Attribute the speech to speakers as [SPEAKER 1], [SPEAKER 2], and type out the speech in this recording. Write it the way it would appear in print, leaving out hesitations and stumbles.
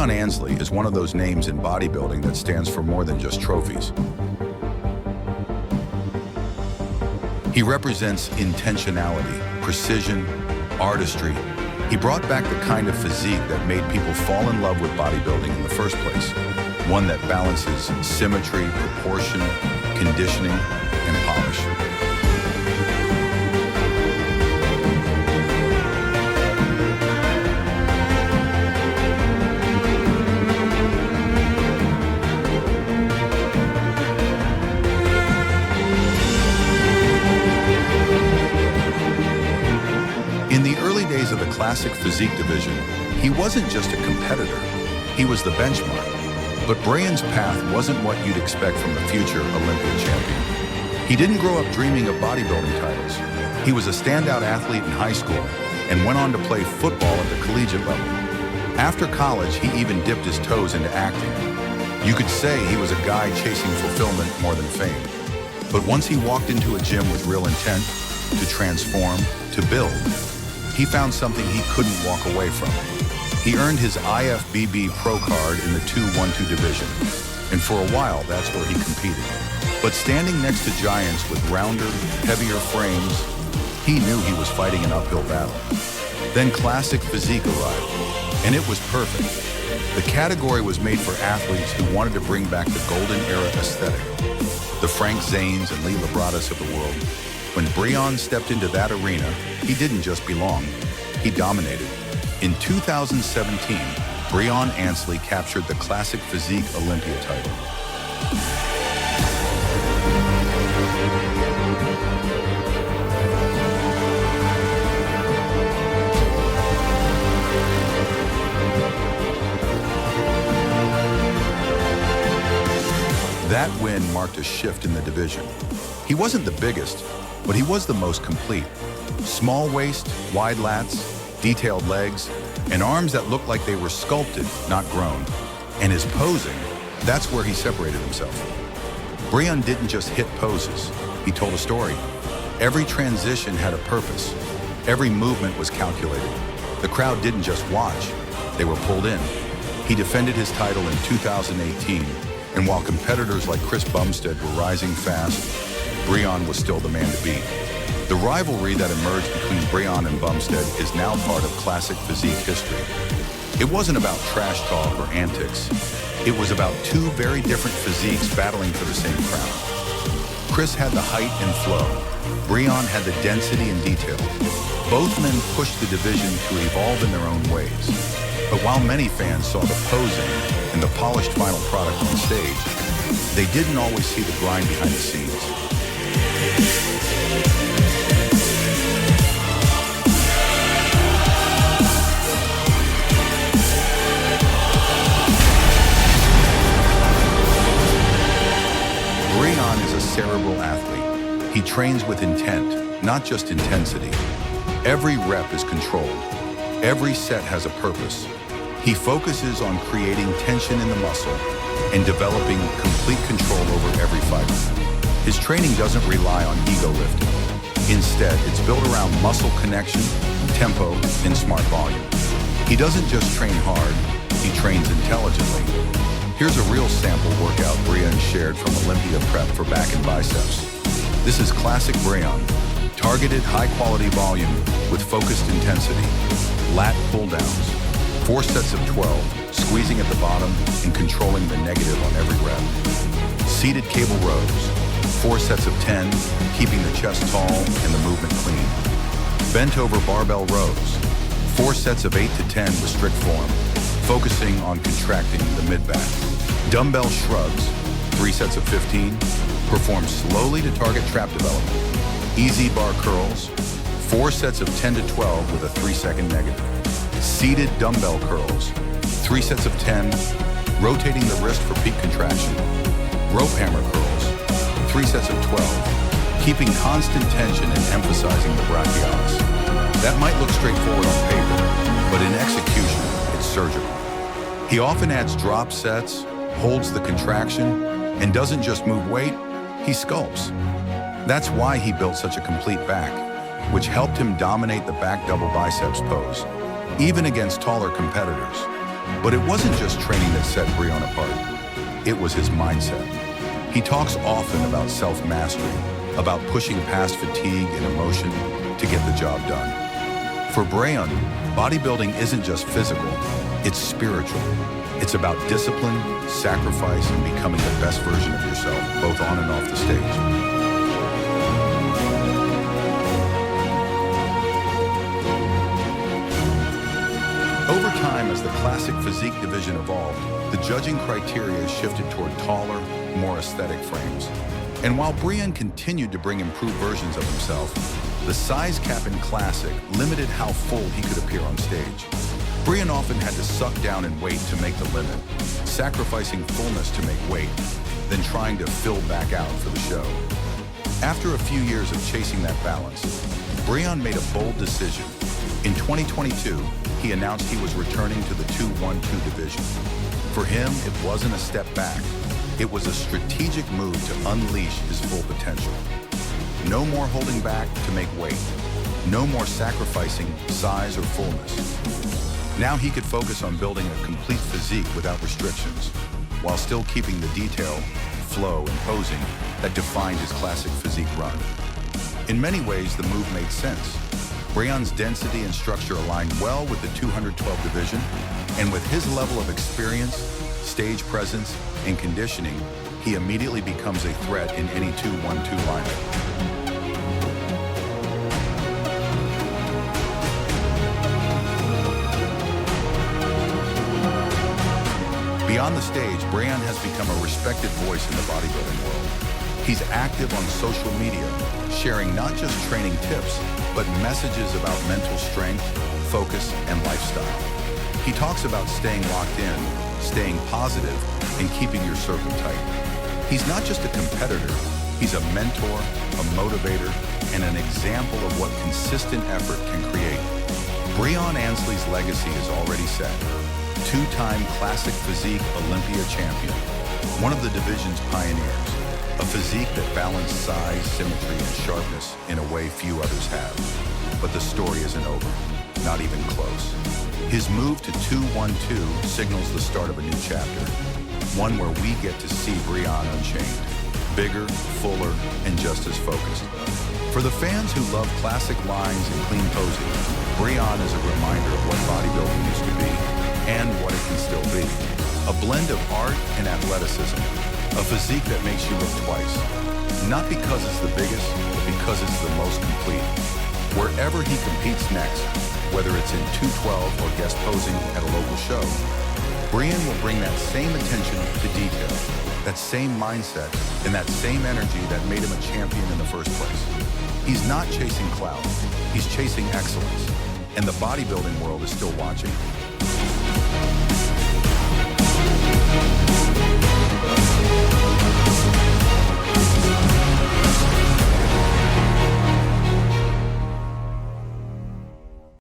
[SPEAKER 1] Breon Ansley is one of those names in bodybuilding that stands for more than just trophies. He represents intentionality, precision, artistry. He brought back the kind of physique that made people fall in love with bodybuilding in the first place. One that balances symmetry, proportion, conditioning, and polish. In the early days of the Classic Physique division, he wasn't just a competitor, he was the benchmark. But Breon's path wasn't what you'd expect from a future Olympia champion. He didn't grow up dreaming of bodybuilding titles. He was a standout athlete in high school and went on to play football at the collegiate level. After college, he even dipped his toes into acting. You could say he was a guy chasing fulfillment more than fame. But once he walked into a gym with real intent, to transform, to build, he found something he couldn't walk away from. He earned his IFBB Pro card in the 212 division, and for a while that's where he competed. But standing next to giants with rounder, heavier frames, he knew he was fighting an uphill battle. Then Classic Physique arrived, and it was perfect. The category was made for athletes who wanted to bring back the golden era aesthetic. The Frank Zanes and Lee Labradas of the world. When Breon stepped into that arena, he didn't just belong, he dominated. In 2017, Breon Ansley captured the Classic Physique Olympia title. That win marked a shift in the division. He wasn't the biggest, but he was the most complete. Small waist, wide lats, detailed legs, and arms that looked like they were sculpted, not grown. And his posing, that's where he separated himself. Breon didn't just hit poses, he told a story. Every transition had a purpose. Every movement was calculated. The crowd didn't just watch, they were pulled in. He defended his title in 2018, and while competitors like Chris Bumstead were rising fast, Breon was still the man to beat. The rivalry that emerged between Breon and Bumstead is now part of Classic Physique history. It wasn't about trash talk or antics. It was about two very different physiques battling for the same crown. Chris had the height and flow. Breon had the density and detail. Both men pushed the division to evolve in their own ways. But while many fans saw the posing and the polished final product on stage, they didn't always see the grind behind the scenes. Breon is a cerebral athlete. He trains with intent, not just intensity. Every rep is controlled. Every set has a purpose. He focuses on creating tension in the muscle and developing complete control over every fiber. His training doesn't rely on ego lifting. Instead, it's built around muscle connection, tempo, and smart volume. He doesn't just train hard, he trains intelligently. Here's a real sample workout Breon shared from Olympia prep for back and biceps. This is classic Breon, targeted high-quality volume with focused intensity. Lat pull-downs, 4 sets of 12, squeezing at the bottom and controlling the negative on every rep. Seated cable rows, 4 sets of 10, keeping the chest tall and the movement clean. Bent over barbell rows, 4 sets of 8 to 10 with strict form, focusing on contracting the mid-back. Dumbbell shrugs, 3 sets of 15, perform slowly to target trap development. Easy bar curls, 4 sets of 10 to 12 with a 3-second negative. Seated dumbbell curls, 3 sets of 10, rotating the wrist for peak contraction. Rope hammer curls, 3 sets of 12, keeping constant tension and emphasizing the brachialis. That might look straightforward on paper, but in execution, it's surgical. He often adds drop sets, holds the contraction, and doesn't just move weight, he sculpts. That's why he built such a complete back, which helped him dominate the back double biceps pose, even against taller competitors. But it wasn't just training that set Breon apart. It was his mindset. He talks often about self-mastery, about pushing past fatigue and emotion to get the job done. For Breon, bodybuilding isn't just physical, it's spiritual. It's about discipline, sacrifice, and becoming the best version of yourself, both on and off the stage. Over time, as the classic physique division evolved, the judging criteria shifted toward taller, more aesthetic frames. And while Breon continued to bring improved versions of himself, the size cap in classic limited how full he could appear on stage. Breon often had to suck down in weight to make the limit, sacrificing fullness to make weight, then trying to fill back out for the show. After a few years of chasing that balance, Breon made a bold decision. In 2022, he announced he was returning to the 212 division. For him, it wasn't a step back. It was a strategic move to unleash his full potential. No more holding back to make weight. No more sacrificing size or fullness. Now he could focus on building a complete physique without restrictions, while still keeping the detail, flow, and posing that defined his classic physique run. In many ways, the move made sense. Breon's density and structure aligned well with the 212 division, and with his level of experience, stage presence, and conditioning, he immediately becomes a threat in any 212 lineup. Beyond the stage, Breon has become a respected voice in the bodybuilding world. He's active on social media, sharing not just training tips, but messages about mental strength, focus, and lifestyle. He talks about staying locked in, staying positive, and keeping your circle tight. He's not just a competitor, he's a mentor, a motivator, and an example of what consistent effort can create. Breon Ansley's legacy is already set. Two-time classic physique Olympia champion, one of the division's pioneers, a physique that balanced size, symmetry, and sharpness in a way few others have. But the story isn't over, not even close. His move to 212 signals the start of a new chapter, one where we get to see Breon unchained, bigger, fuller, and just as focused. For the fans who love classic lines and clean posing, Breon is a reminder of what bodybuilding used to be and what it can still be. A blend of art and athleticism, a physique that makes you look twice. Not because it's the biggest, but because it's the most complete. Wherever he competes next, whether it's in 212 or guest posing at a local show, Breon will bring that same attention to detail, that same mindset, and that same energy that made him a champion in the first place. He's not chasing clout, he's chasing excellence, and the bodybuilding world is still watching.